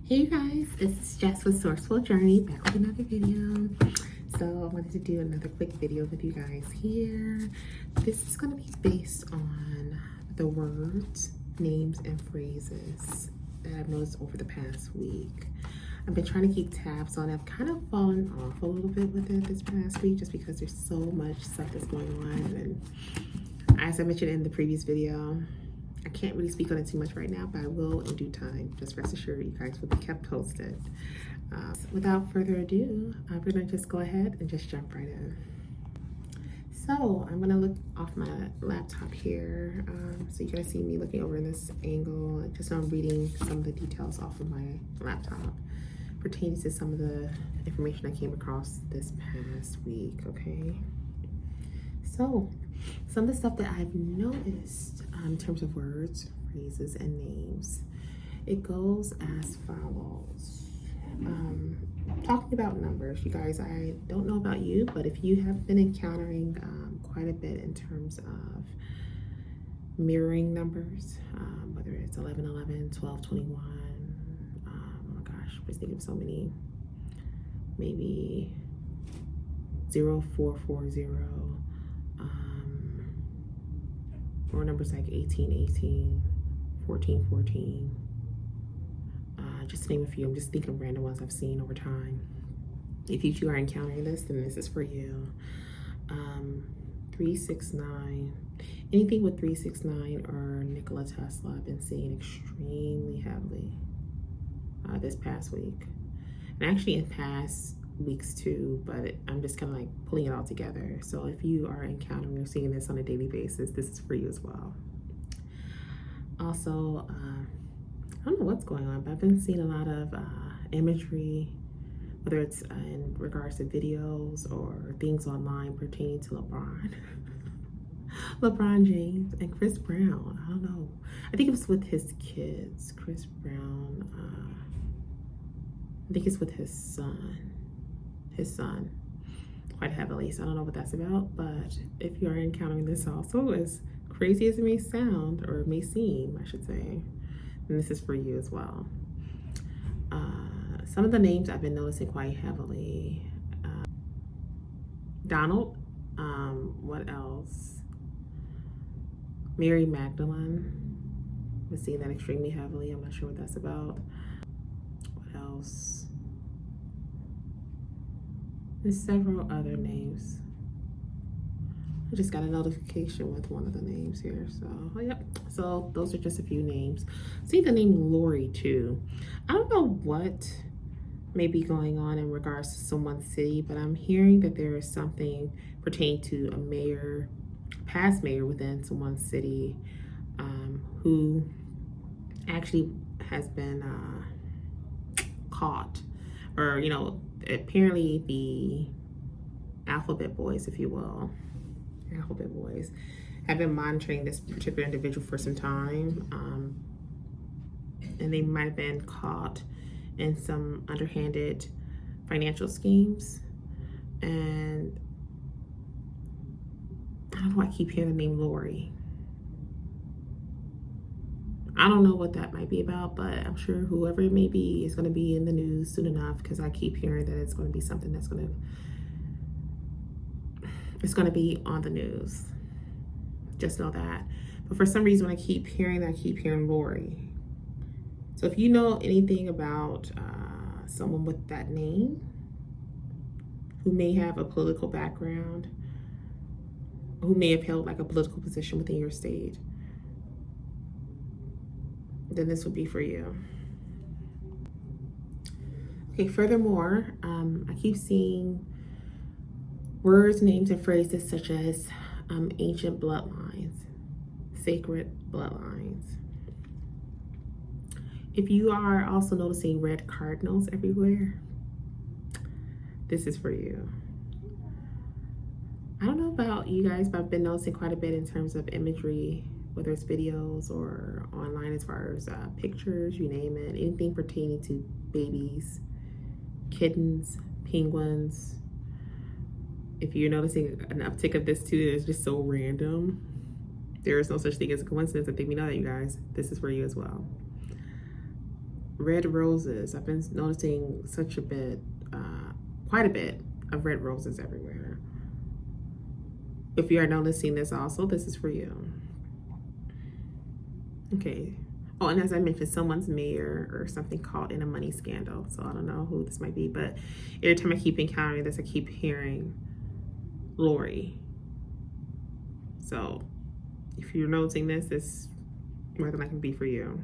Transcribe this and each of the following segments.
Hey you guys, it's Jess with Sourceful Journey, back with another video. So I wanted to do another quick video with you guys here. This is going to be based on the words, names, and phrases that I've noticed over the past week. I've been trying to keep tabs on it. I've kind of fallen off a little bit with it this past week just because there's so much stuff that's going on. And as I mentioned in the previous video, I can't really speak on it too much right now, but I will in due time. Just rest assured, you guys will be kept posted. Without further ado, we're gonna just go ahead and just jump right in. So I'm gonna look off my laptop here. So you guys see me looking over in this angle, just so I'm reading some of the details off of my laptop pertaining to some of the information I came across this past week, okay? So some of the stuff that I've noticed in terms of words, phrases, and names, it goes as follows. Talking about numbers, you guys, I don't know about you, but if you have been encountering quite a bit in terms of mirroring numbers, whether it's 1111, 1221, oh my gosh, I'm just thinking of so many, maybe 0440, or numbers like 1818, 1414, just to name a few. I'm just thinking of random ones I've seen over time. If you are encountering this, then this is for you. 369, anything with 369 or Nikola Tesla, I've been seeing extremely heavily this past week, and actually in past weeks too, but I'm just kind of like pulling it all together. So if you are encountering or seeing this on a daily basis, this is for you as well. Also, I don't know what's going on, but I've been seeing a lot of imagery, whether it's in regards to videos or things online pertaining to LeBron James and Chris Brown. I don't know, I think it was with his kids. Chris Brown, I think it's with his son quite heavily. So I don't know what that's about, but if you are encountering this also, as crazy as it may sound, or it may seem, I should say, then this is for you as well. Some of the names I've been noticing quite heavily. Donald, what else? Mary Magdalene, I've been seeing that extremely heavily. I'm not sure what that's about. What else? There's several other names. I just got a notification with one of the names here. So, yep. So those are just a few names. See the name Lori too. I don't know what may be going on in regards to someone's city, but I'm hearing that there is something pertaining to a mayor, past mayor within someone's city, who actually has been caught, or apparently the alphabet boys, if you will, alphabet boys, have been monitoring this particular individual for some time, and they might have been caught in some underhanded financial schemes. And I don't know, I keep hearing the name Lori. I don't know what that might be about, but I'm sure whoever it may be is going to be in the news soon enough, because I keep hearing that it's going to be something that's going to be on the news. Just know that. But for some reason, when I keep hearing that, I keep hearing Lori. So if you know anything about someone with that name who may have a political background, who may have held like a political position within your state, then this would be for you. Okay, furthermore, I keep seeing words, names, and phrases such as ancient bloodlines, sacred bloodlines. If you are also noticing red cardinals everywhere, this is for you. I don't know about you guys, but I've been noticing quite a bit in terms of imagery, whether it's videos or online, as far as pictures, you name it, anything pertaining to babies, kittens, penguins. If you're noticing an uptick of this too, it's just so random. There is no such thing as a coincidence. I think we know that, you guys. This is for you as well. red roses. I've been noticing such a bit, quite a bit of red roses everywhere. If you are noticing this also, this is for you. Okay. Oh, and as I mentioned, someone's mayor or something caught in a money scandal. So I don't know who this might be, but every time I keep encountering this, I keep hearing Lori. So if you're noticing this, this more than likely be for you.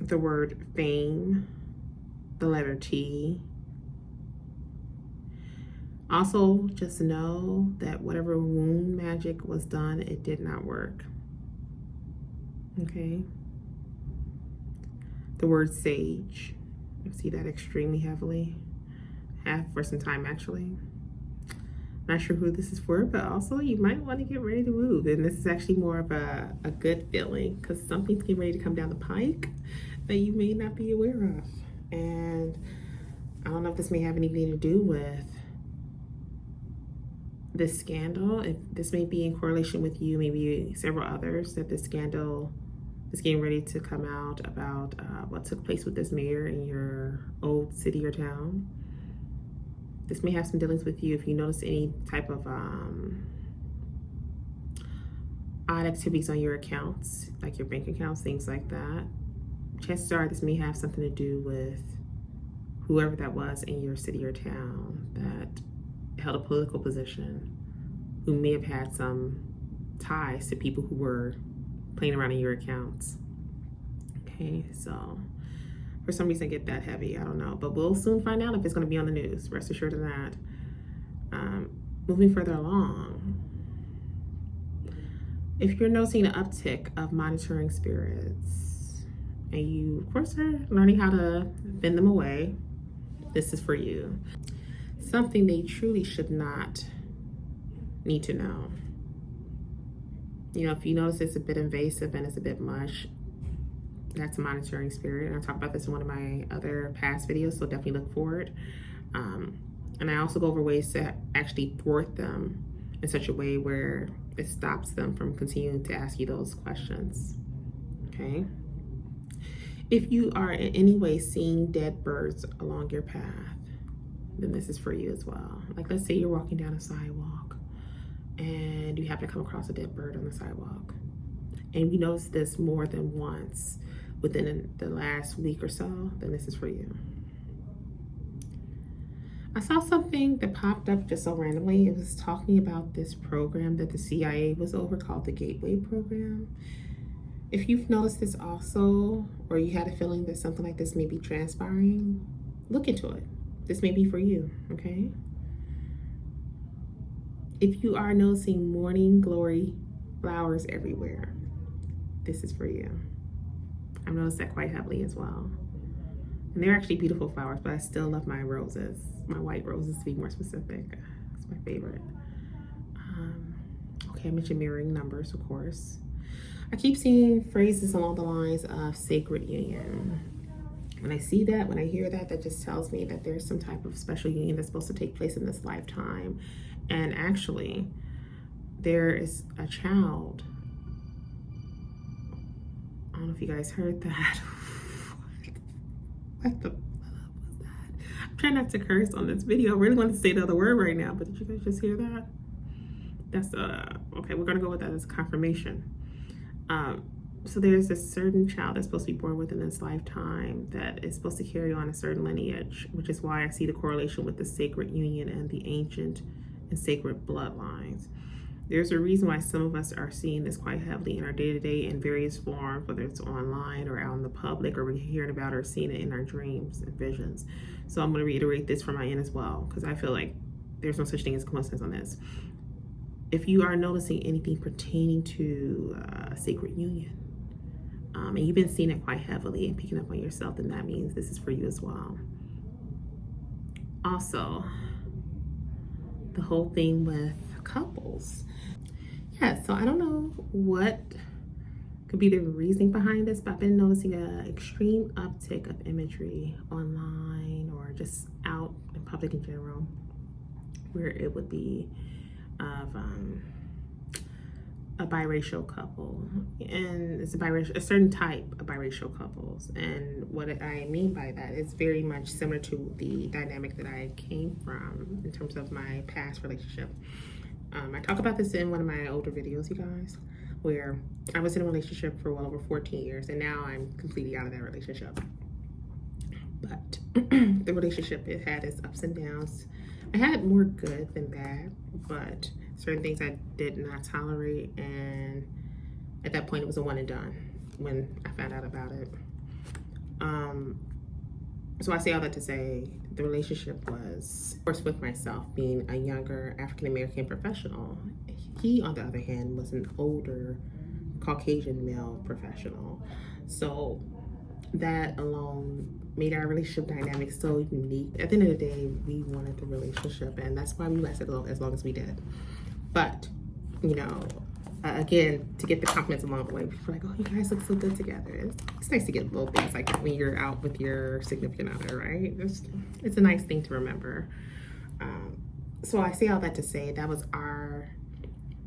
The word fame, the letter T. Also, just know that whatever wound magic was done, it did not work. Okay. The word sage. I see that extremely heavily. Have for some time actually. Not sure who this is for, but also you might want to get ready to move. And this is actually more of a good feeling because something's getting ready to come down the pike that you may not be aware of. And I don't know if this may have anything to do with this scandal. If this may be in correlation with you, maybe several others, that this scandal is getting ready to come out about what took place with this mayor in your old city or town. This may have some dealings with you if you notice any type of odd activities on your accounts, like your bank accounts, things like that. Chances are this may have something to do with whoever that was in your city or town that held a political position, who may have had some ties to people who were playing around in your accounts. Okay, so for some reason I get that heavy, I don't know, but we'll soon find out if it's going to be on the news. Rest assured of that. Moving further along, if you're noticing an uptick of monitoring spirits and you of course are learning how to fend them away, this is for you. Something they truly should not need to know. You know, if you notice it's a bit invasive and it's a bit much, that's a monitoring spirit. And I talked about this in one of my other past videos, so definitely look for it. And I also go over ways to actually thwart them in such a way where it stops them from continuing to ask you those questions. Okay? If you are in any way seeing dead birds along your path, then this is for you as well. Like, let's say you're walking down a sidewalk and you happen to come across a dead bird on the sidewalk. And you notice this more than once within the last week or so, then this is for you. I saw something that popped up just so randomly. It was talking about this program that the CIA was over called the Gateway Program. If you've noticed this also, or you had a feeling that something like this may be transpiring, look into it. This may be for you, okay? If you are noticing morning glory flowers everywhere, this is for you. I've noticed that quite heavily as well. And they're actually beautiful flowers, but I still love my roses, my white roses to be more specific. It's my favorite. Okay, I mentioned mirroring numbers, of course. I keep seeing phrases along the lines of sacred union. When I see that, when I hear that, that just tells me that there's some type of special union that's supposed to take place in this lifetime. And actually, there is a child. I don't know if you guys heard that. What the was that? I'm trying not to curse on this video. I really want to say the other word right now, but did you guys just hear that? That's okay, we're gonna go with that as confirmation. So there's a certain child that's supposed to be born within this lifetime that is supposed to carry on a certain lineage, which is why I see the correlation with the sacred union and the ancient and sacred bloodlines. There's a reason why some of us are seeing this quite heavily in our day-to-day in various forms, whether it's online or out in the public, or we're hearing about or seeing it in our dreams and visions. So I'm going to reiterate this from my end as well, because I feel like there's no such thing as coincidence on this. If you are noticing anything pertaining to a sacred union, and you've been seeing it quite heavily and picking up on yourself, then that means this is for you as well. Also, the whole thing with couples. Yeah, so I don't know what could be the reasoning behind this, but I've been noticing an extreme uptick of imagery online or just out in public in general, where it would be of a biracial couple, and it's a certain type of biracial couples. And what I mean by that is very much similar to the dynamic that I came from in terms of my past relationship. I talk about this in one of my older videos, you guys, where I was in a relationship for well over 14 years, and now I'm completely out of that relationship. But the relationship, it had its ups and downs. I had more good than bad, but certain things I did not tolerate, and at that point it was a one and done when I found out about it. So I say all that to say the relationship was, of course, with myself being a younger African-American professional. He, on the other hand, was an older Caucasian male professional. So that alone made our relationship dynamic so unique. At the end of the day, we wanted the relationship, and that's why we lasted as long as we did. But, you know, again, to get the compliments along the way, people are like, oh, you guys look so good together. It's nice to get little things like when you're out with your significant other, right? It's a nice thing to remember. So I say all that to say that was our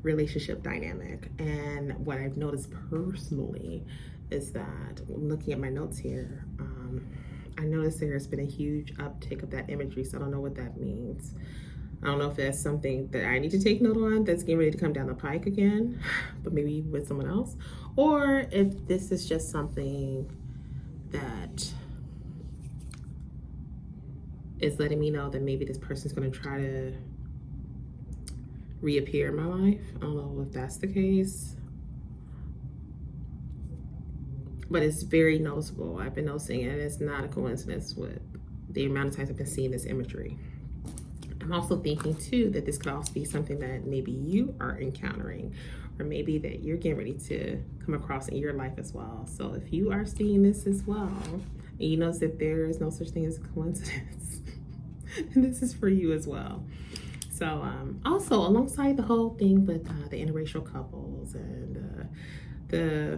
relationship dynamic. And what I've noticed personally is that looking at my notes here, I noticed there's been a huge uptick of that imagery. So I don't know what that means. I don't know if that's something that I need to take note on that's getting ready to come down the pike again, but maybe with someone else, or if this is just something that is letting me know that maybe this person's going to try to reappear in my life. I don't know if that's the case, but it's very noticeable. I've been noticing it. It's not a coincidence with the amount of times I've been seeing this imagery. I'm also thinking too that this could also be something that maybe you are encountering, or maybe that you're getting ready to come across in your life as well. So if you are seeing this as well, and you notice that there is no such thing as a coincidence, and this is for you as well. So also alongside the whole thing with the interracial couples and I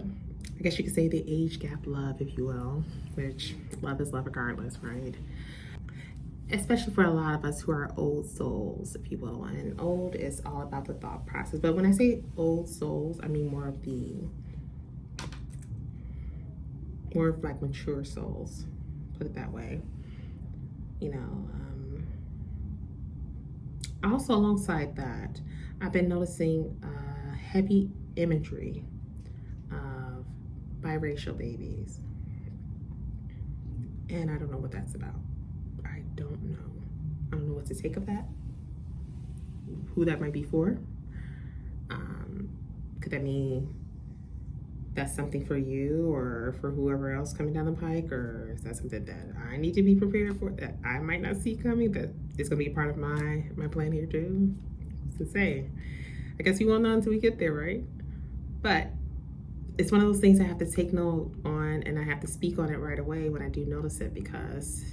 guess you could say the age gap love, if you will, which love is love regardless, right? Especially for a lot of us who are old souls, if you will. And old is all about the thought process. But when I say old souls, I mean more of like mature souls, put it that way. You know, also alongside that, I've been noticing heavy imagery of biracial babies. And I don't know what that's about. I don't know. I don't know what to take of that, who that might be for. Could that mean that's something for you or for whoever else coming down the pike, or is that something that I need to be prepared for that I might not see coming, that it's gonna be a part of my plan here too? What's to say? I guess you won't know until we get there, right? But it's one of those things I have to take note on, and I have to speak on it right away when I do notice it, because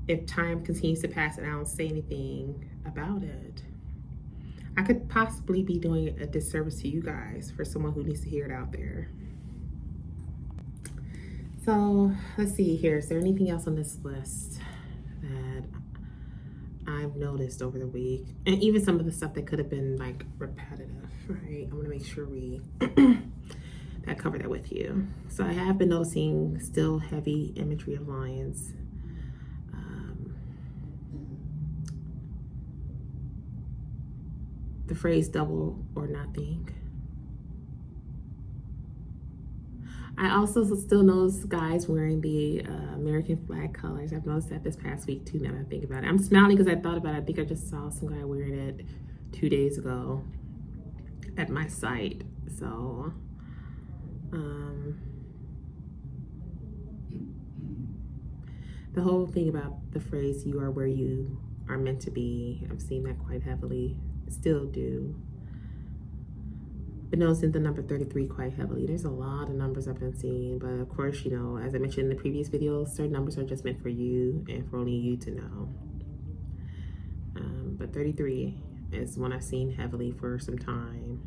if time continues to pass and I don't say anything about it, I could possibly be doing a disservice to you guys for someone who needs to hear it out there. So let's see here. Is there anything else on this list that I've noticed over the week? And even some of the stuff that could have been like repetitive, right? I'm gonna make sure we I cover that with you. So I have been noticing still heavy imagery of lions. The phrase double or nothing. I also still notice guys wearing the American flag colors. I've noticed that this past week too, now that I think about it. I'm smiling because I thought about it. I think I just saw some guy wearing it 2 days ago at my site. So, the whole thing about the phrase, you are where you are meant to be, I've seen that quite heavily. Still do. But noticing the number 33 quite heavily. There's a lot of numbers I've been seeing, but of course, you know, as I mentioned in the previous videos, certain numbers are just meant for you and for only you to know. But 33 is one I've seen heavily for some time.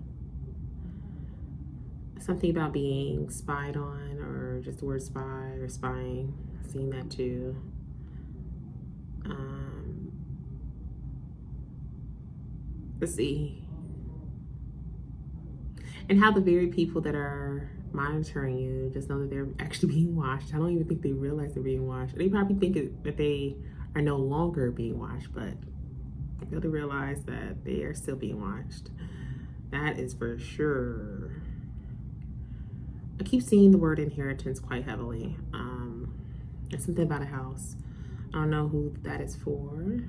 Something about being spied on, or just the word spy or spying. I've seen that too. Let's see. And how the very people that are monitoring you just know that they're actually being watched. I don't even think they realize they're being watched. They probably think that they are no longer being watched, but I fail to realize that they are still being watched. That is for sure. I keep seeing the word inheritance quite heavily. It's something about a house. I don't know who that is for,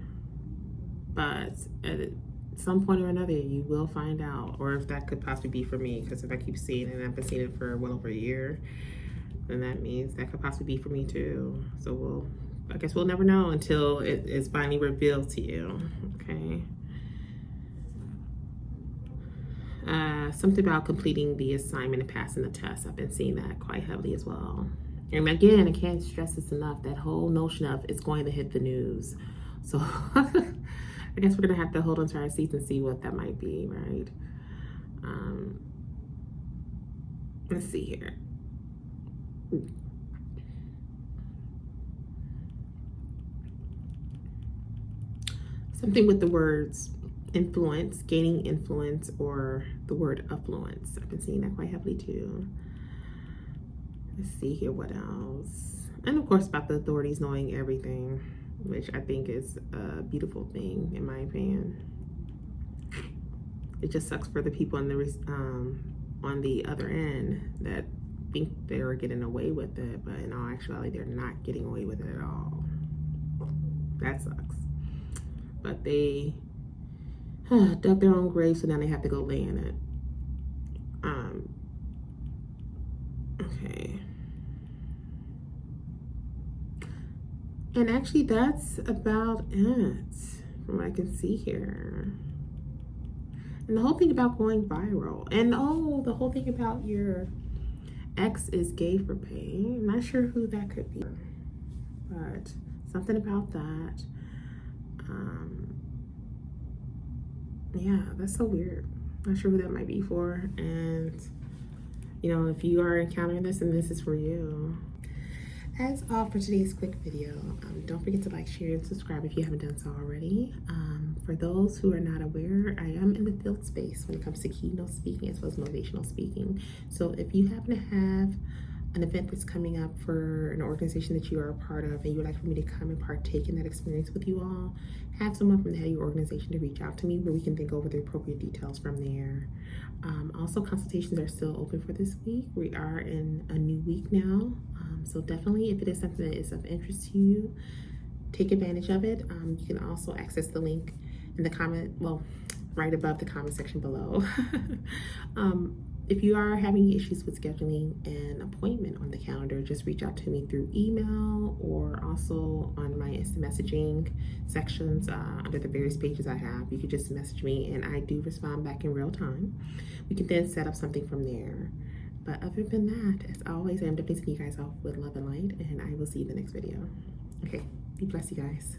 but at some point or another, you will find out. Or if that could possibly be for me, because if I keep seeing it and I've been seeing it for well over a year, then that means that could possibly be for me too. So I guess we'll never know until it is finally revealed to you. Okay. Something about completing the assignment and passing the test. I've been seeing that quite heavily as well. And again, I can't stress this enough, that whole notion of it's going to hit the news. So I guess we're gonna have to hold on to our seats and see what that might be, right? Let's see here. Something with the words influence, gaining influence, or the word affluence. I've been seeing that quite heavily too. Let's see here, what else? And of course about the authorities knowing everything, which I think is a beautiful thing in my opinion. It just sucks for the people on the other end that think they're getting away with it, but in all actuality, they're not getting away with it at all. That sucks. But they dug their own grave, so now they have to go lay in it. Okay. And actually, that's about it from what I can see here. And the whole thing about going viral. And oh, the whole thing about your ex is gay for pay. I'm not sure who that could be, but something about that. Yeah, that's so weird. Not sure who that might be for. And, you know, if you are encountering this and this is for you. As all for today's quick video, don't forget to like, share, and subscribe if you haven't done so already. For those who are not aware, I am in the field space when it comes to keynote speaking as well as motivational speaking. So if you happen to have an event that's coming up for an organization that you are a part of and you would like for me to come and partake in that experience with you all, have someone from the head of your organization to reach out to me where we can think over the appropriate details from there. Also, consultations are still open for this week. We are in a new week now. So definitely, if it is something that is of interest to you, take advantage of it. You can also access the link in the comment, well, right above the comment section below. If you are having issues with scheduling an appointment on the calendar, just reach out to me through email or also on my instant messaging sections under the various pages I have. You can just message me and I do respond back in real time. We can then set up something from there. But other than that, as always, I am definitely seeing you guys off with love and light, and I will see you in the next video. Okay, be blessed, you guys.